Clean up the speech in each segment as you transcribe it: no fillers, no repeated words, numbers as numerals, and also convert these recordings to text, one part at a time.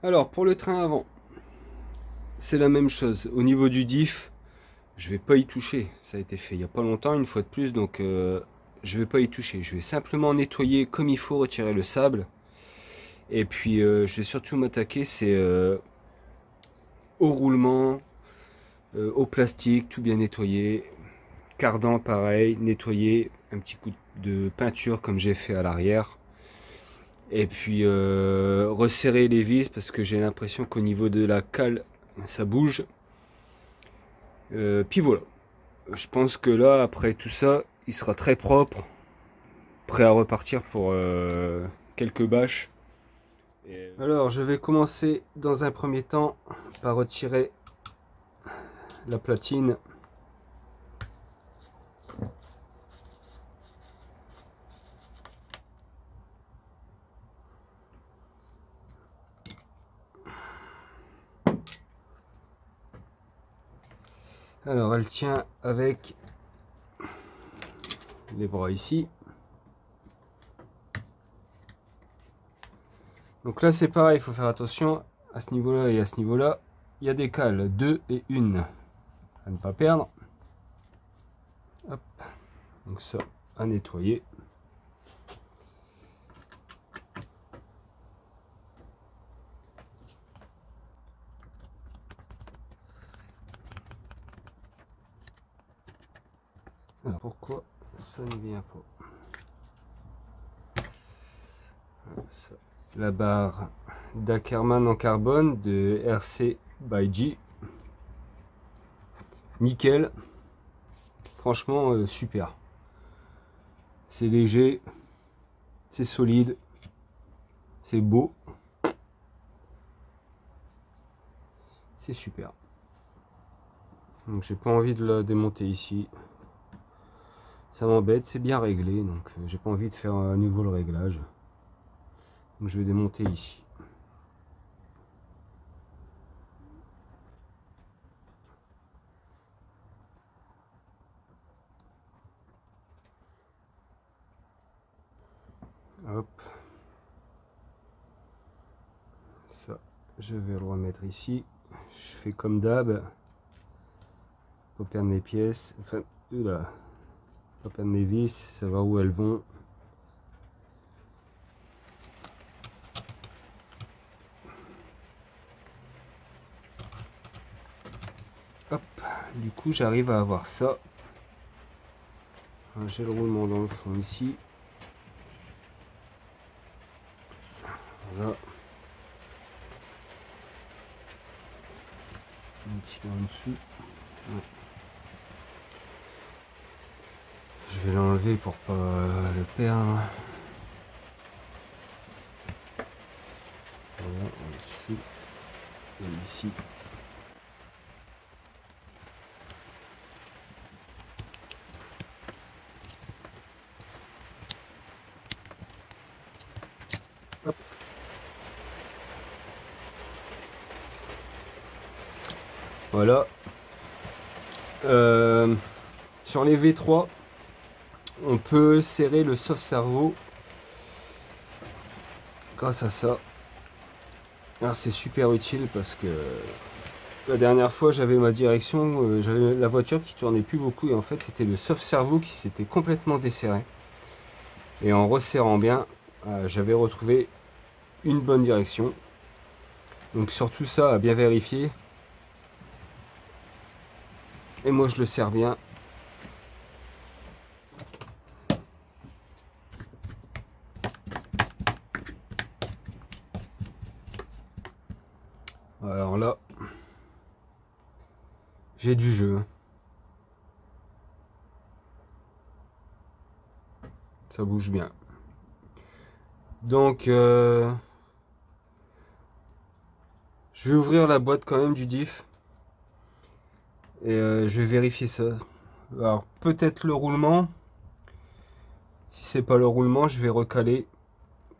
Alors pour le train avant, c'est la même chose. Au niveau du diff, je vais pas y toucher. Ça a été fait il y a pas longtemps, une fois de plus, donc je vais pas y toucher. Je vais simplement nettoyer comme il faut, retirer le sable. Et puis je vais surtout m'attaquer, c'est au roulement, au plastique, tout bien nettoyé. Cardan pareil, nettoyer, un petit coup de peinture comme j'ai fait à l'arrière. Et puis resserrer les vis parce que j'ai l'impression qu'au niveau de la cale, ça bouge. Puis voilà. Je pense que là, après tout ça, il sera très propre, prêt à repartir pour quelques bâches. Alors, je vais commencer dans un premier temps par retirer la platine. Alors, elle tient avec les bras ici. Donc là, c'est pareil, il faut faire attention à ce niveau-là et à ce niveau-là. Il y a des cales, 2 et 1 à ne pas perdre. Hop. Donc ça, à nettoyer. Alors pourquoi ça ne vient pas? C'est la barre d'Ackerman en carbone de RC by G. Nickel. Franchement, super. C'est léger, c'est solide, c'est beau, c'est super. Donc j'ai pas envie de la démonter ici. Ça m'embête, c'est bien réglé, donc j'ai pas envie de faire à nouveau le réglage. Donc je vais démonter ici. Hop. Ça, je vais le remettre ici. Je fais comme d'hab. Pas perdre mes pièces. Enfin, là. Pas perdre mes vis, savoir où elles vont. Hop. Du coup, j'arrive à avoir ça. J'ai le roulement dans le fond ici. Voilà. Un petit en dessous. Ouais. Je vais l'enlever pour pas le perdre. Voilà, en dessous. Et ici. Hop. Voilà. Sur les V3, on peut serrer le sauve-cerveau grâce à ça. Alors c'est super utile parce que la dernière fois j'avais ma direction, j'avais la voiture qui tournait plus beaucoup et en fait c'était le sauve-cerveau qui s'était complètement desserré. Et en resserrant bien, j'avais retrouvé une bonne direction. Donc surtout ça à bien vérifier. Et moi je le serre bien. Alors là, j'ai du jeu. Ça bouge bien. Donc, je vais ouvrir la boîte quand même du diff. Et je vais vérifier ça. Alors, peut-être le roulement. Si c'est pas le roulement, je vais recaler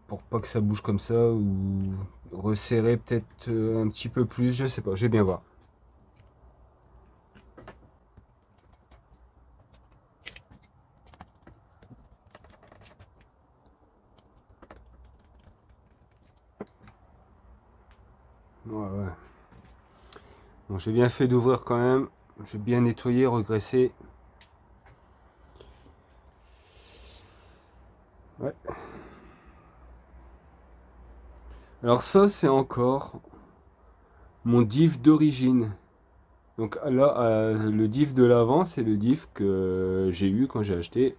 pour pas que ça bouge comme ça. Ou resserrer peut-être un petit peu plus. Je sais pas, je vais bien voir. Ouais. Bon, j'ai bien fait d'ouvrir quand même. J'ai bien nettoyé, regraissé. Ouais. Alors ça, c'est encore mon diff d'origine. Donc là, le diff de l'avant, c'est le diff que j'ai eu quand j'ai acheté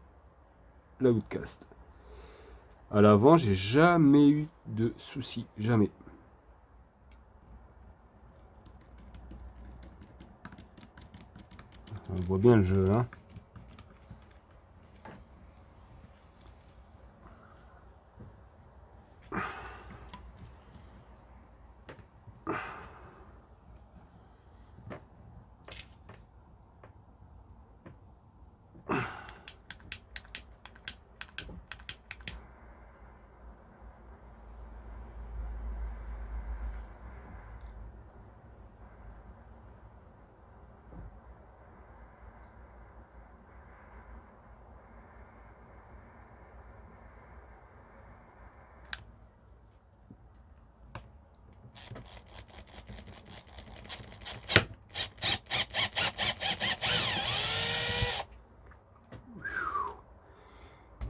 la Outcast. À l'avant, j'ai jamais eu de soucis, jamais. On voit bien le jeu, hein.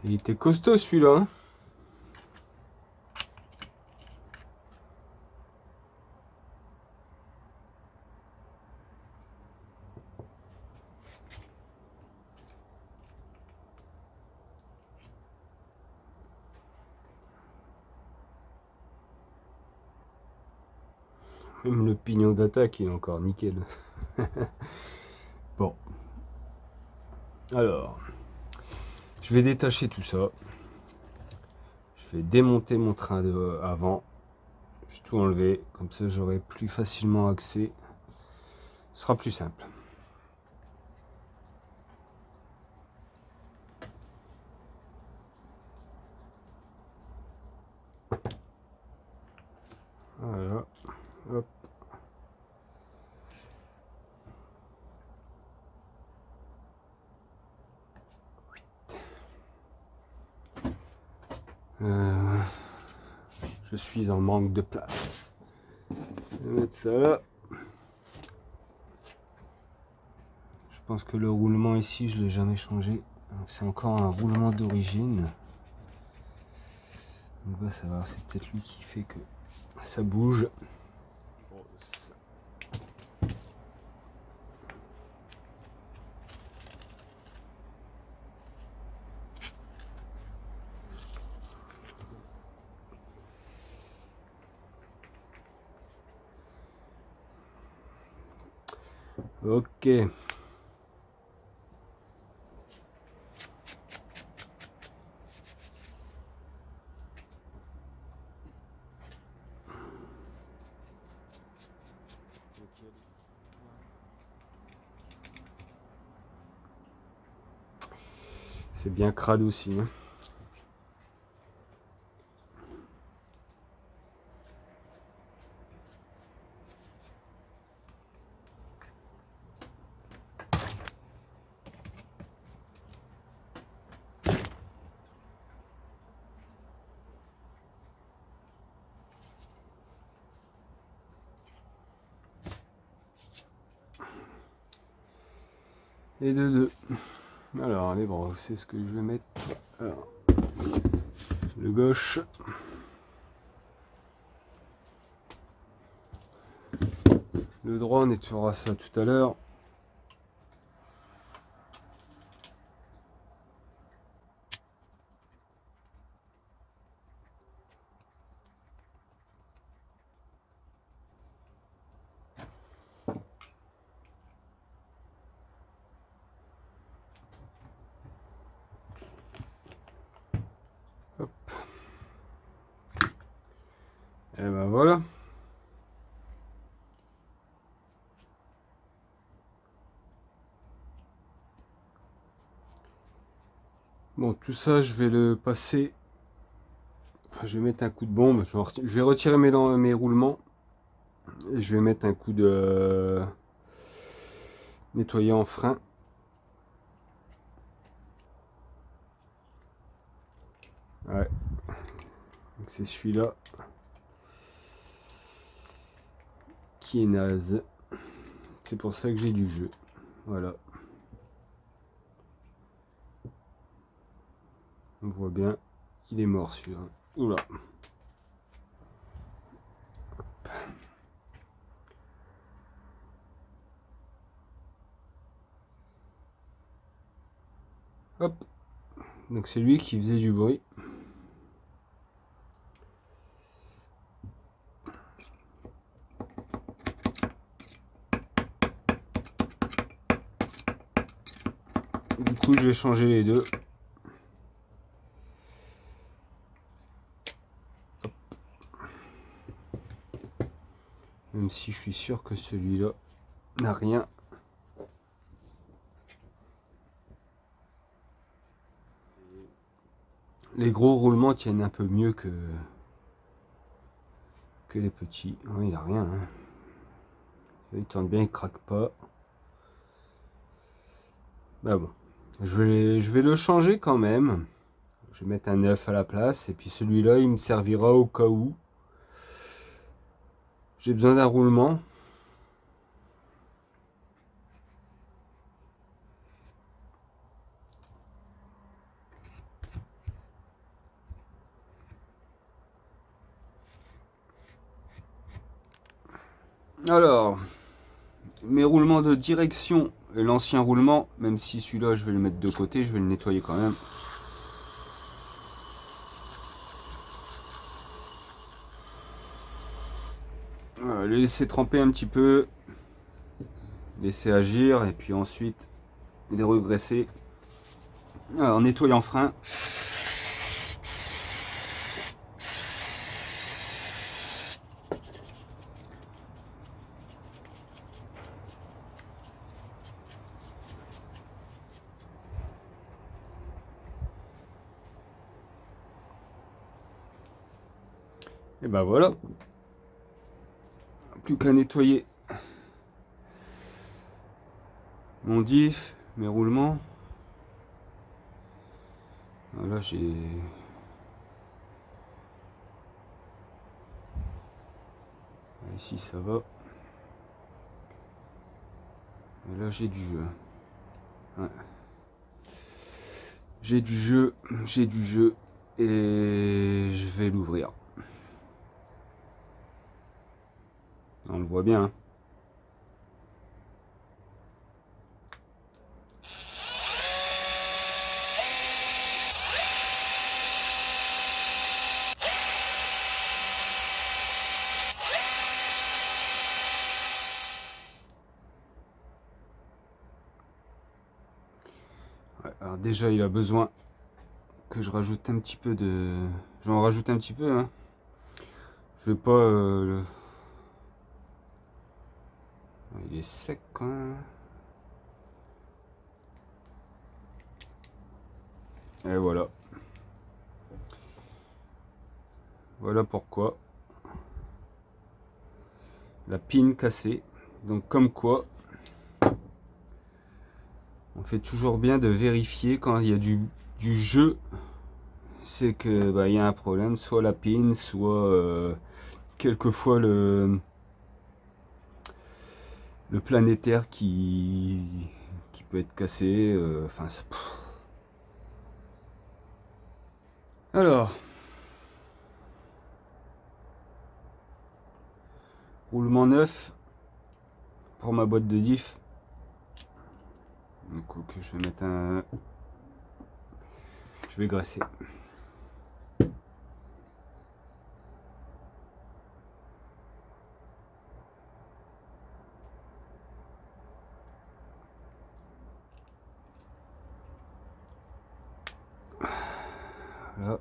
Il était costaud celui-là, hein. Même le pignon d'attaque, il est encore nickel. Bon. Alors, je vais détacher tout ça. Je vais démonter mon train de avant. Je vais tout enlever. Comme ça, j'aurai plus facilement accès. Ce sera plus simple. Voilà. Hop. Je suis en manque de place. Je vais mettre ça là. Je pense que le roulement ici, je ne l'ai jamais changé. C'est encore un roulement d'origine. On va savoir, c'est peut-être lui qui fait que ça bouge. Ok. C'est bien crade aussi, hein. Et de deux. Alors, les bras, c'est ce que je vais mettre. Alors, le gauche. Le droit, on nettoiera ça tout à l'heure. Hop. Et ben voilà. Bon, tout ça, je vais le passer. Enfin, je vais mettre un coup de bombe. Je vais retirer mes roulements. Et je vais mettre un coup de nettoyant frein. Ouais. Donc c'est celui-là. qui est naze. C'est pour ça que j'ai du jeu. Voilà. On voit bien, il est mort celui-là. Oula. Hop. Donc c'est lui qui faisait du bruit. Du coup, je vais changer les deux. Hop. Même si je suis sûr que celui-là n'a rien. Les gros roulements tiennent un peu mieux que les petits. Oh, il n'a rien. Hein. Il tourne bien, il craque pas. Bah bon. Je vais le changer quand même. Je vais mettre un 9 à la place. Et puis celui-là, il me servira au cas où j'ai besoin d'un roulement. Alors, mes roulements de direction et l'ancien roulement, même si celui-là je vais le mettre de côté, je vais le nettoyer quand même. Voilà, le laisser tremper un petit peu, laisser agir et puis ensuite les regresser. Alors, nettoyant frein. Et ben voilà, plus qu'à nettoyer mon diff, mes roulements. Là j'ai ici ça va. Et là j'ai du jeu. Ouais. J'ai du jeu et je vais l'ouvrir. On le voit bien. Hein. Ouais, alors déjà il a besoin que je rajoute un petit peu de... J'en rajoute un petit peu. Hein. Je vais pas... Il est sec quand même. Et voilà. Voilà pourquoi. La pine cassée. Donc comme quoi, on fait toujours bien de vérifier quand il y a du jeu. C'est que bah, y a un problème. Soit la pine, soit quelquefois le planétaire qui peut être cassé. Enfin, alors, roulement neuf pour ma boîte de diff. Du coup, que je vais mettre un... Je vais graisser. Voilà.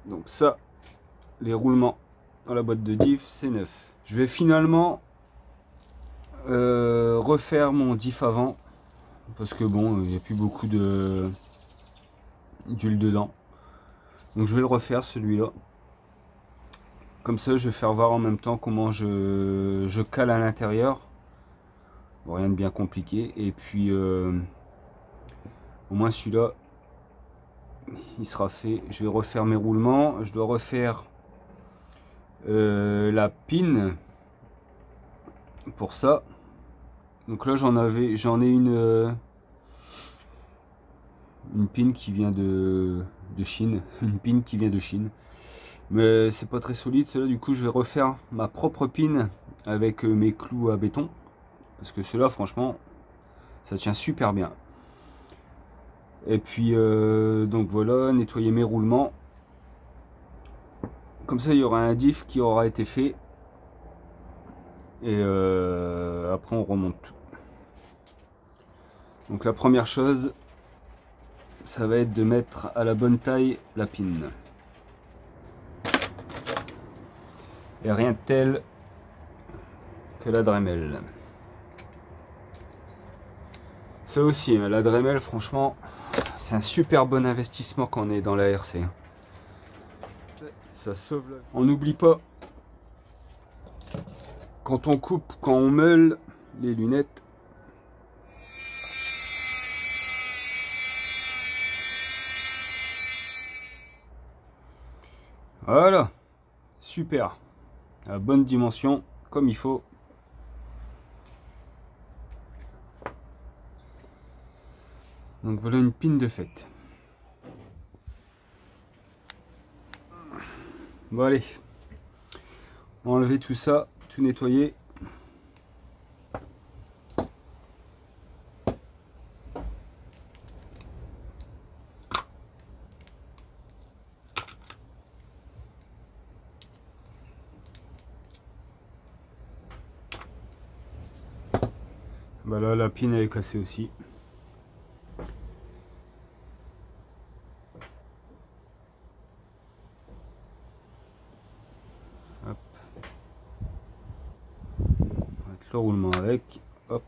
Donc ça, les roulements dans la boîte de diff, c'est neuf. Je vais finalement refaire mon diff avant, parce que bon, il n'y a plus beaucoup d'huile dedans. Donc je vais le refaire celui-là. Comme ça, je vais faire voir en même temps comment je cale à l'intérieur. Bon, rien de bien compliqué. Et puis, au moins celui-là, il sera fait. Je vais refaire mes roulements. Je dois refaire la pin pour ça. Donc là j'en ai une pin qui vient de Chine, une pin qui vient de Chine, mais c'est pas très solide cela. Du coup je vais refaire ma propre pin avec mes clous à béton, parce que cela franchement ça tient super bien. Et puis donc voilà, nettoyer mes roulements, comme ça il y aura un diff qui aura été fait, et après on remonte tout. Donc la première chose, ça va être de mettre à la bonne taille la pin. Et rien de tel que la Dremel. Ça aussi, hein, la Dremel, franchement, c'est un super bon investissement quand on est dans la RC. Ça sauve. On n'oublie pas, quand on coupe, quand on meule les lunettes, voilà, super, à bonne dimension, comme il faut. Donc voilà une pin de fête. Bon allez, on va enlever tout ça, tout nettoyer. Bah là la pin elle est cassée aussi. Hop. On va mettre le roulement avec. Hop.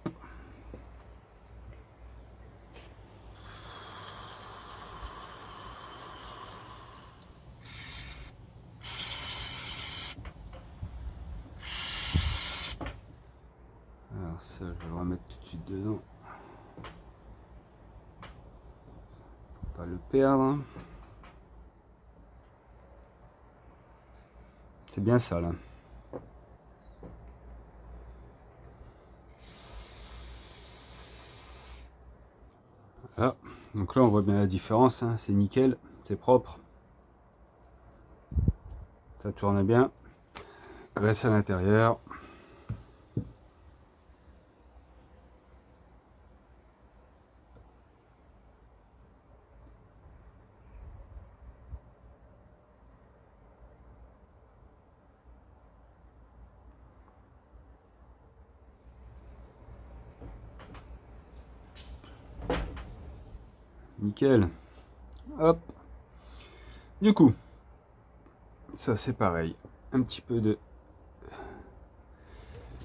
Alors ça je vais le remettre tout de suite dedans. Pour pas le perdre. C'est bien ça là. Voilà. Donc là on voit bien la différence, hein. C'est nickel, c'est propre. Ça tourne bien. Graisse à l'intérieur. Nickel. Hop. Du coup, ça c'est pareil. Un petit peu de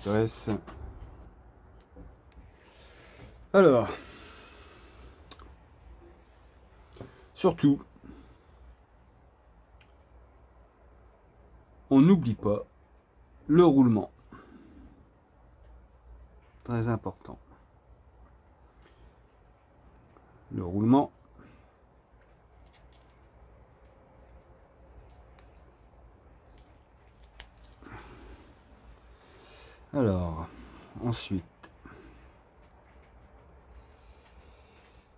graisse. Alors, surtout, on n'oublie pas le roulement. Très important. Le roulement. Alors, ensuite,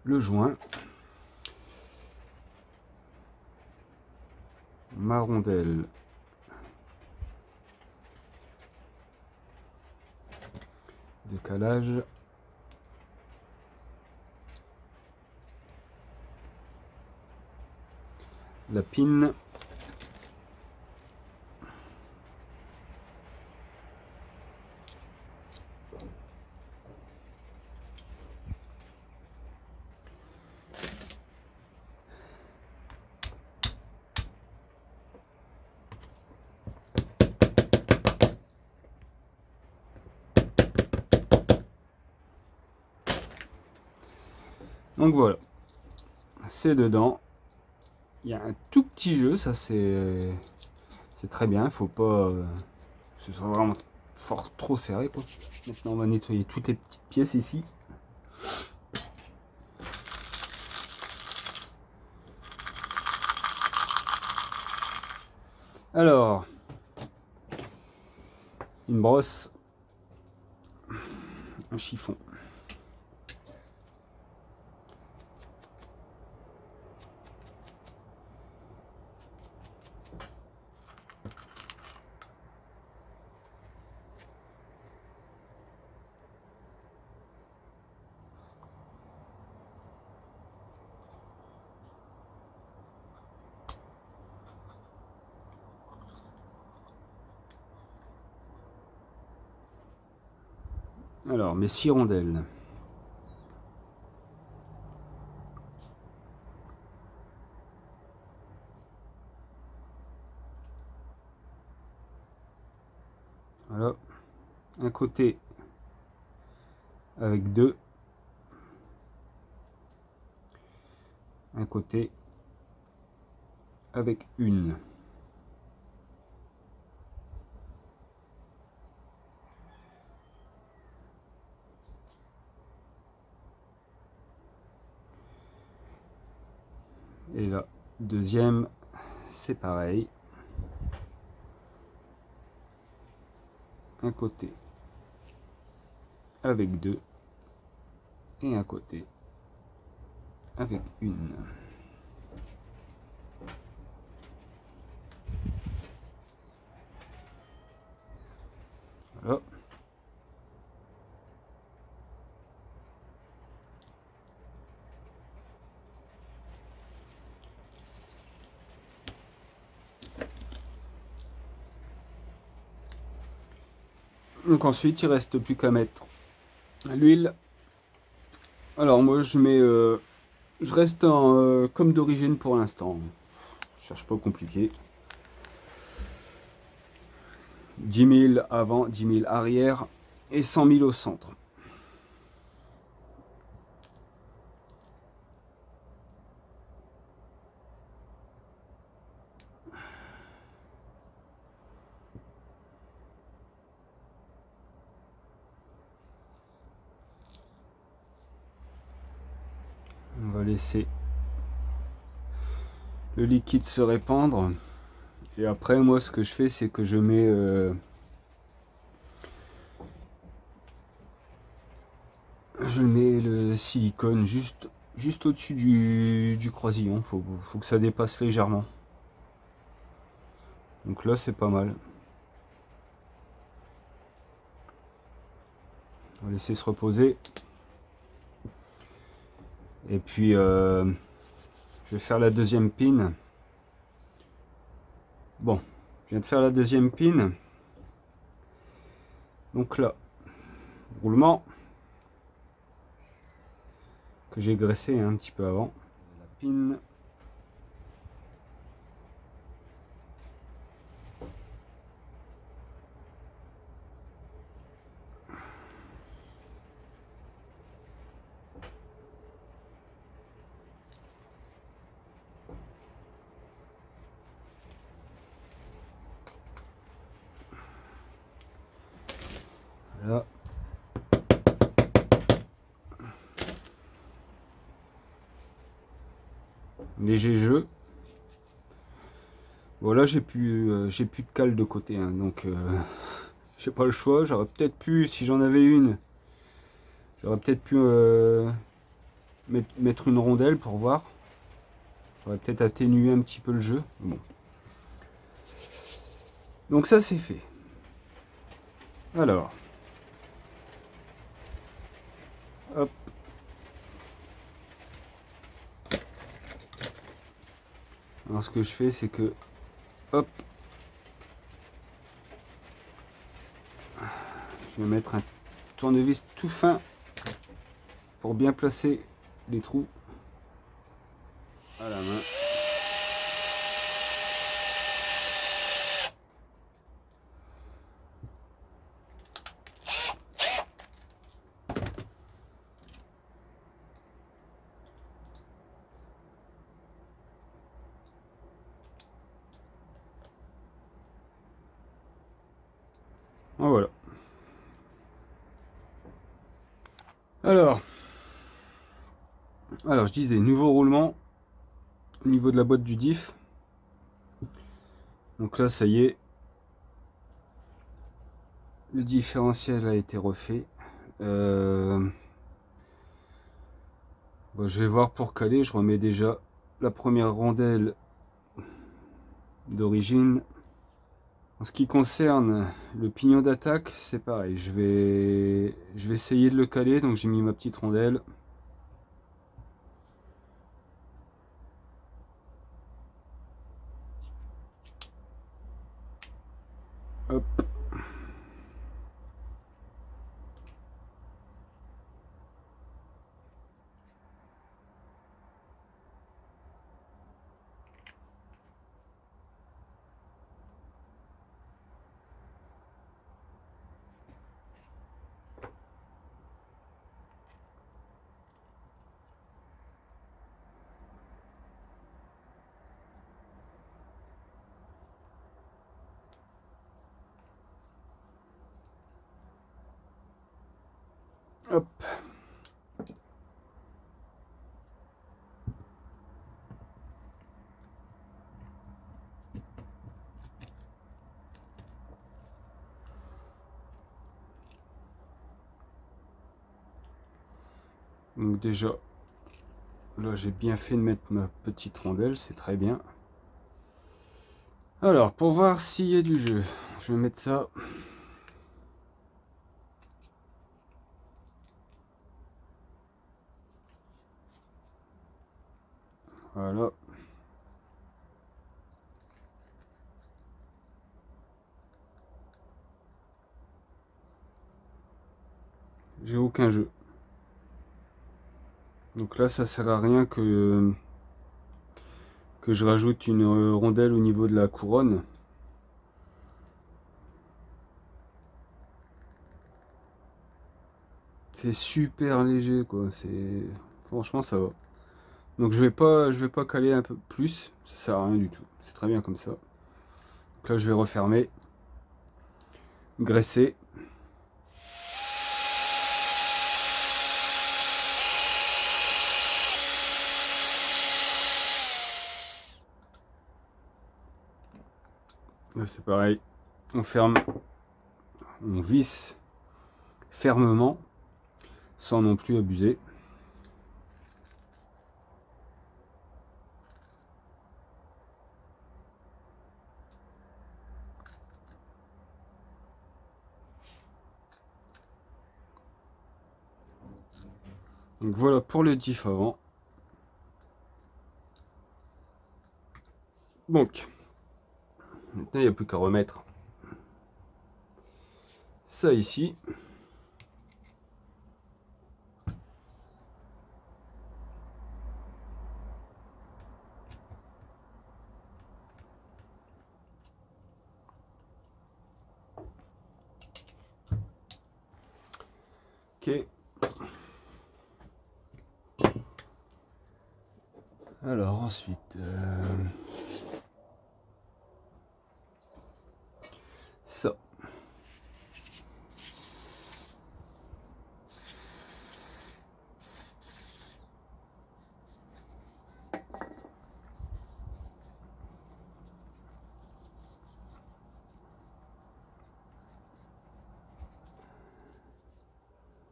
le joint. Ma rondelle. Décalage. La pin. Donc voilà, c'est dedans. Il y a un tout petit jeu, ça c'est très bien. Il faut pas que ce soit vraiment trop serré quoi. Maintenant on va nettoyer toutes les petites pièces ici. Alors, une brosse, un chiffon. Alors, mes 6 rondelles. Voilà, un côté avec 2, un côté avec 1. Et là, deuxième, c'est pareil. Un côté avec 2 et un côté avec 1. Voilà. Donc ensuite, il reste plus qu'à mettre l'huile. Alors moi, je mets, je reste en comme d'origine pour l'instant. Je cherche pas compliqué. 10 000 avant, 10 000 arrière et 100 000 au centre. On va laisser le liquide se répandre. Et après, moi, ce que je fais, c'est que je mets le silicone juste au-dessus du croisillon. Faut que ça dépasse légèrement. Donc là, c'est pas mal. On va laisser se reposer. Et puis, je vais faire la deuxième pin. Bon, je viens de faire la deuxième pin. Donc là, roulement que j'ai graissé un petit peu avant. La pin. Voilà. Léger jeu. Voilà, j'ai plus de cale de côté, hein, donc j'ai pas le choix. J'aurais peut-être pu, si j'en avais une, j'aurais peut-être pu mettre une rondelle pour voir. J'aurais peut-être atténué un petit peu le jeu. Bon. Donc ça c'est fait. Alors. Hop. Alors ce que je fais, c'est que hop, je vais mettre un tournevis tout fin pour bien placer les trous à la main. Voilà. Alors je disais, nouveau roulement au niveau de la boîte du diff. Donc là, ça y est, le différentiel a été refait. Bon, je vais voir pour caler, je remets déjà la première rondelle d'origine. En ce qui concerne le pignon d'attaque, c'est pareil, je vais essayer de le caler, donc j'ai mis ma petite rondelle. Hop. Hop. Donc déjà, là j'ai bien fait de mettre ma petite rondelle, c'est très bien. Alors, pour voir s'il y a du jeu, je vais mettre ça. Voilà. J'ai aucun jeu. Donc là, ça sert à rien que je rajoute une rondelle au niveau de la couronne. C'est super léger, quoi. C'est franchement, ça va. Donc je vais pas caler un peu plus. Ça sert à rien du tout. C'est très bien comme ça. Donc là, je vais refermer, graisser. Là, c'est pareil. On ferme, on visse fermement, sans non plus abuser. Donc voilà pour le diff avant. Donc, maintenant il n'y a plus qu'à remettre ça ici. Ok. Alors ensuite, ça.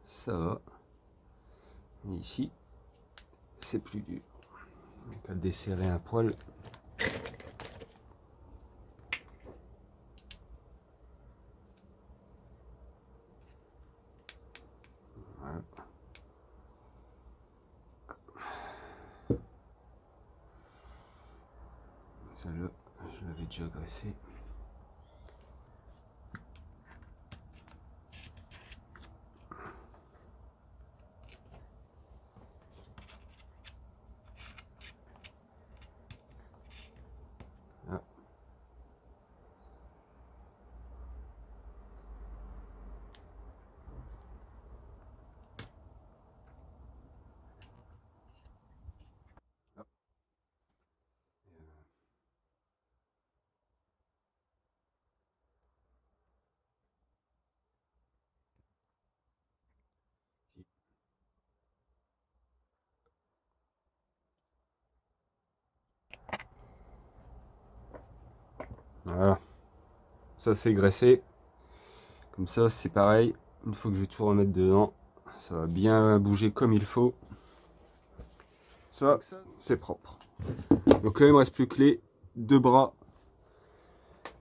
Ça va. Et ici, c'est plus dur. Donc à desserrer un poil. Voilà. Celle-là, je l'avais déjà graissé. Ah. Ah. Ça c'est graissé. Comme ça c'est pareil. Une fois que je vais tout remettre dedans, ça va bien bouger comme il faut. Ça c'est propre. Donc là il me reste plus que les deux bras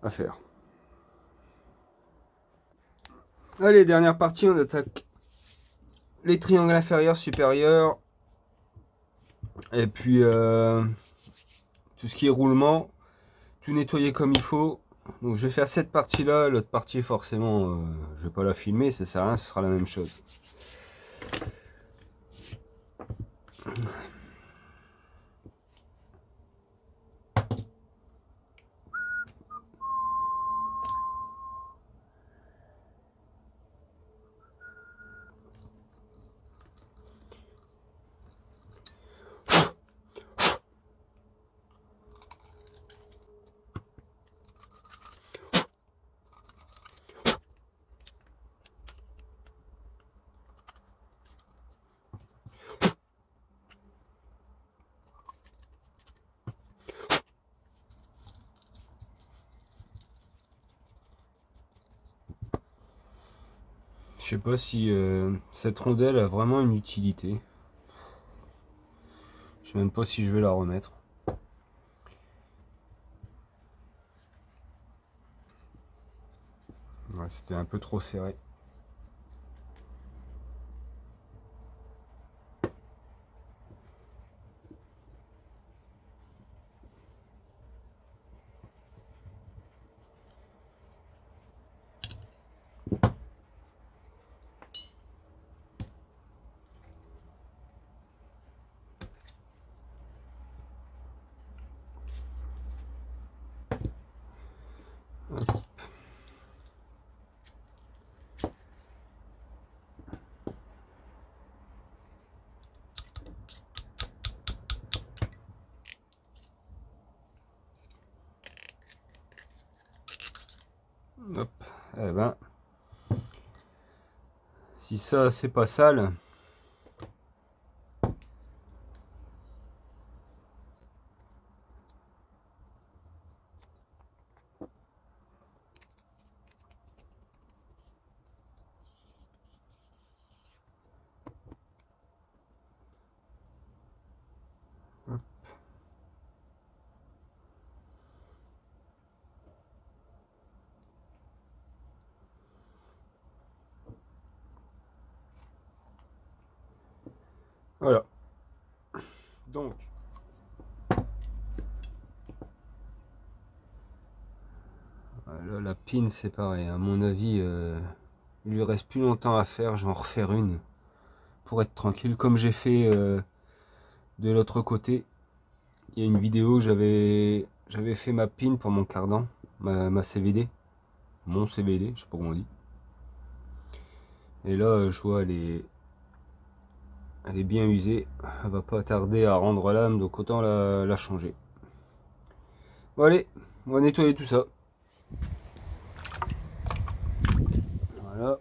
à faire. Allez, dernière partie, on attaque les triangles inférieurs, supérieurs. Et puis tout ce qui est roulement, tout nettoyer comme il faut. Donc je vais faire cette partie là, l'autre partie forcément je vais pas la filmer, ça sert à rien, ce sera la même chose. Je sais pas si cette rondelle a vraiment une utilité. Je sais même pas si je vais la remettre. Ouais, c'était un peu trop serré. Hop, eh ben, si ça c'est pas sale, voilà. Donc, là, la pine c'est pareil. À mon avis, il lui reste plus longtemps à faire. Je vais en refaire une pour être tranquille, comme j'ai fait de l'autre côté. Il y a une vidéo, j'avais fait ma pin pour mon cardan, ma CVD, mon CVD, je sais pas comment on dit. Et là, je vois, elle est bien usée, elle va pas tarder à rendre l'âme, donc autant la changer. Bon allez, on va nettoyer tout ça. Voilà,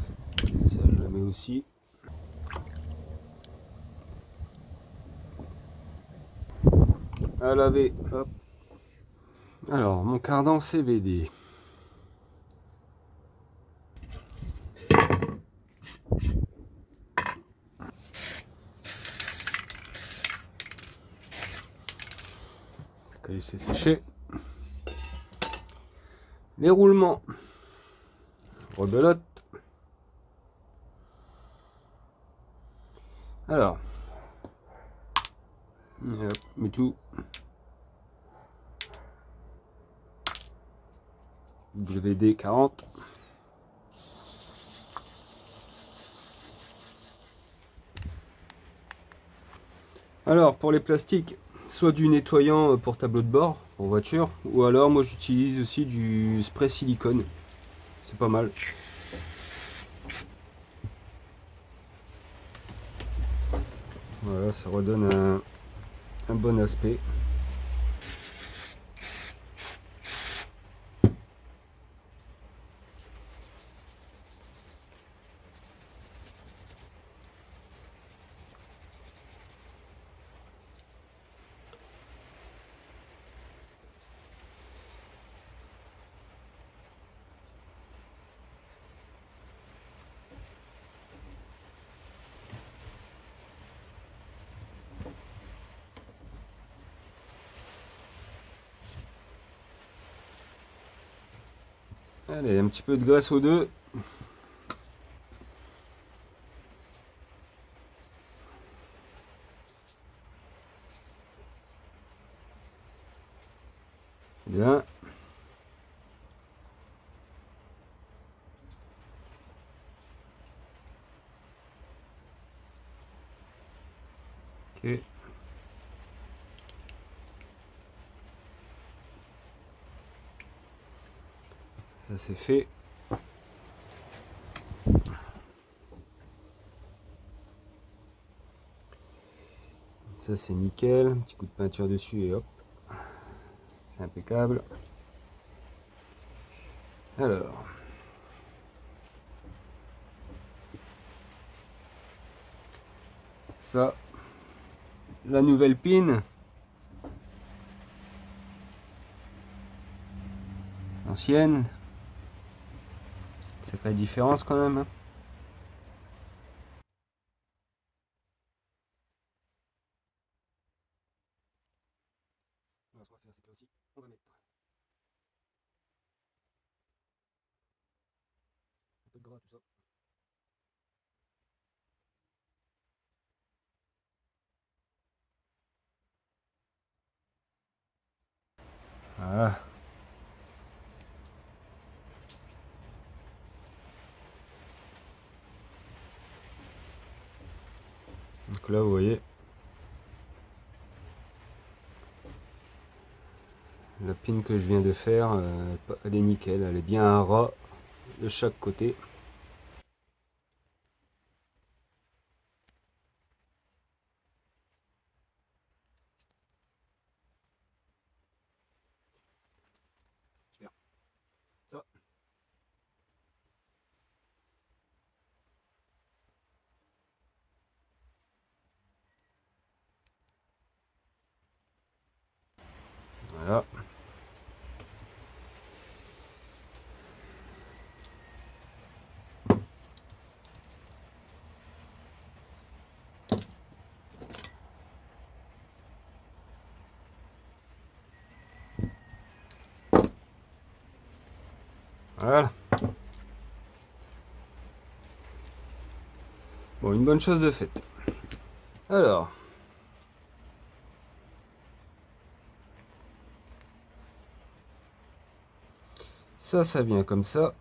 ça je la mets aussi. À laver, hop. Alors, mon cardan CVD. Laisser sécher. Les roulements. Rebelote. Alors, hop, mets tout. WD 40. Alors pour les plastiques, soit du nettoyant pour tableau de bord, pour voiture, ou alors moi j'utilise aussi du spray silicone. C'est pas mal. Voilà, ça redonne un bon aspect. Allez, un petit peu de graisse aux deux. Bien. Ok. Ça c'est fait. Ça c'est nickel. Un petit coup de peinture dessus et hop. C'est impeccable. Alors. Ça. La nouvelle pin. Ancienne. Sacrée différence quand même. Hein. Alors, ce qu'on va faire, c'est que aussi, on va mettre un peu de gras, tout ça. Voilà. Donc là, vous voyez, la pin que je viens de faire, elle est nickel. Elle est bien à ras de chaque côté. Super. Ça. Voilà. Voilà. Bon, une bonne chose de faite. Alors. Ça vient comme ça.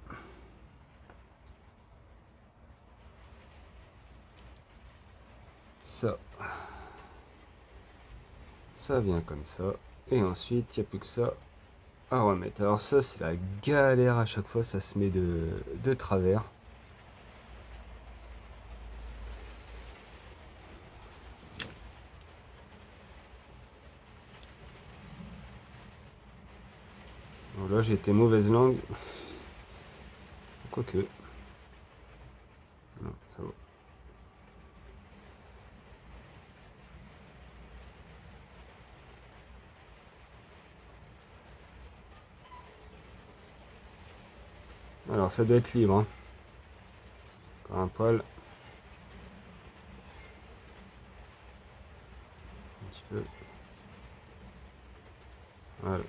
Ça vient comme ça. Et ensuite, il n'y a plus que ça à remettre. Alors ça, c'est la galère à chaque fois. Ça se met de travers. Bon, là, j'ai été mauvaise langue. Quoique. Non, ça va. Alors, ça doit être libre. Hein. Encore un poil. Un petit peu. Voilà.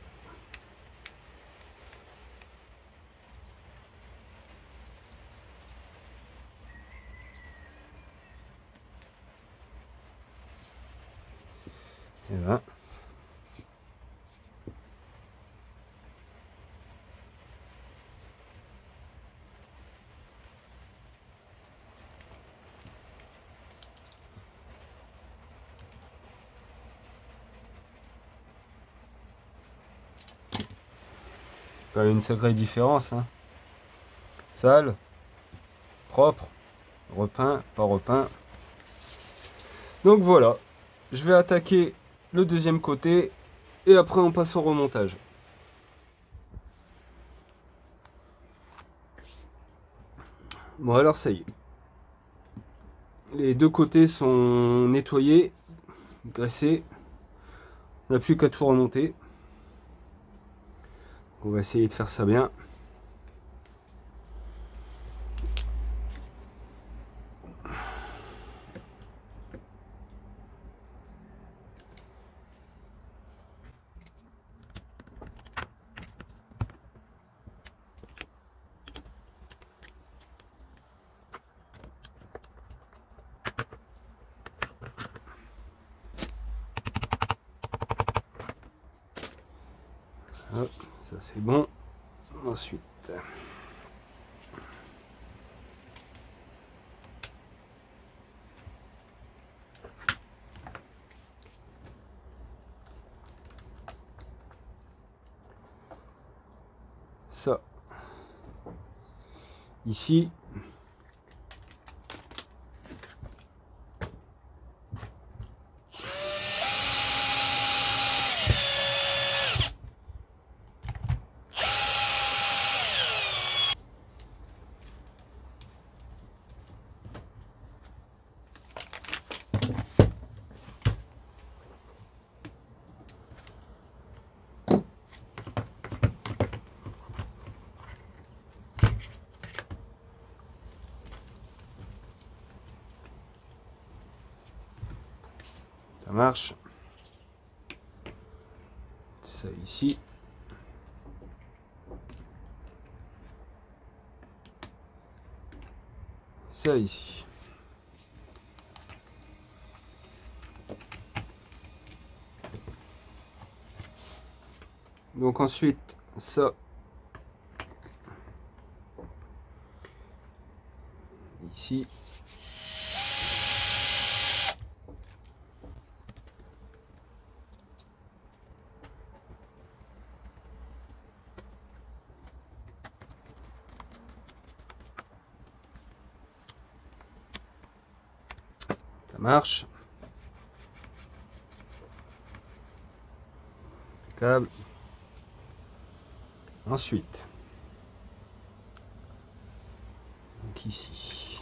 Et là. Quand même une sacrée différence. Hein. Sale, propre, repeint, pas repeint. Donc voilà. Je vais attaquer le deuxième côté. Et après, on passe au remontage. Bon, alors ça y est. Les deux côtés sont nettoyés, graissés. On n'a plus qu'à tout remonter. On va essayer de faire ça bien. Hop, ça c'est bon. Ensuite, ça ici. Ça marche. Ça ici. Ça ici. Donc ensuite, ça. Ici. Ça marche. Câble. Ensuite, donc ici,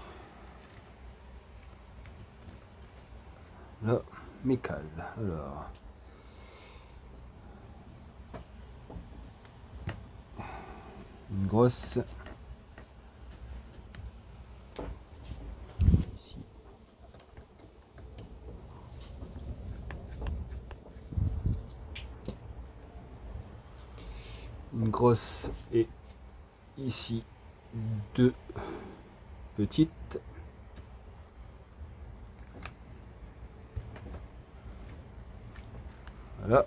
là, mes cales. Alors, une grosse. Ici. Une grosse et ici deux petites. Voilà.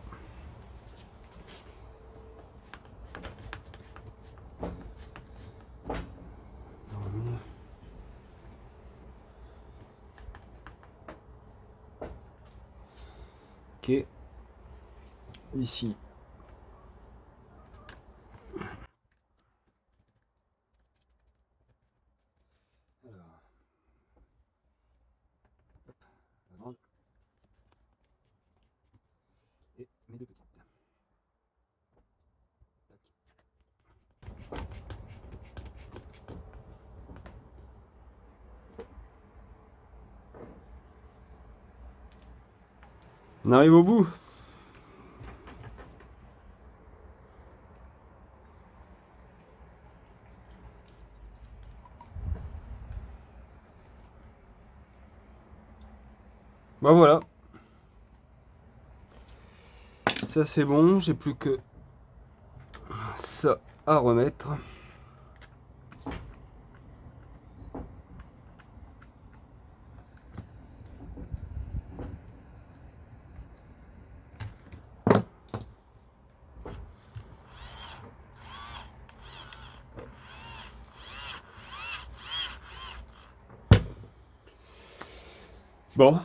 Ok. Ici. Alors. La grande. Et mes deux petites. On arrive au bout. Ben voilà. Ça c'est bon, j'ai plus que ça à remettre. Bon.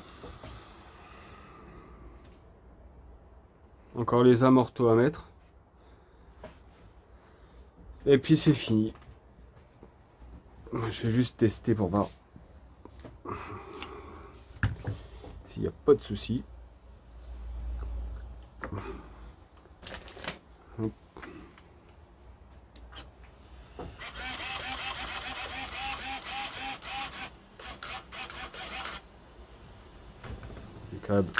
Encore les amortos à mettre. Et puis c'est fini. Je vais juste tester pour voir s'il n'y a pas de souci. Les câbles.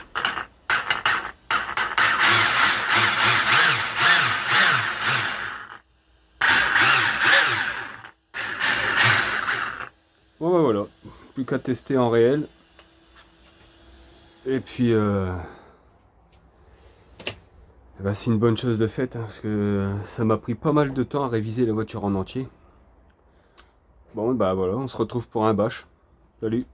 Bon ben voilà, plus qu'à tester en réel. Et puis bah, c'est une bonne chose de faite, hein, parce que ça m'a pris pas mal de temps à réviser la voiture en entier. Bon bah voilà, on se retrouve pour un bash. Salut!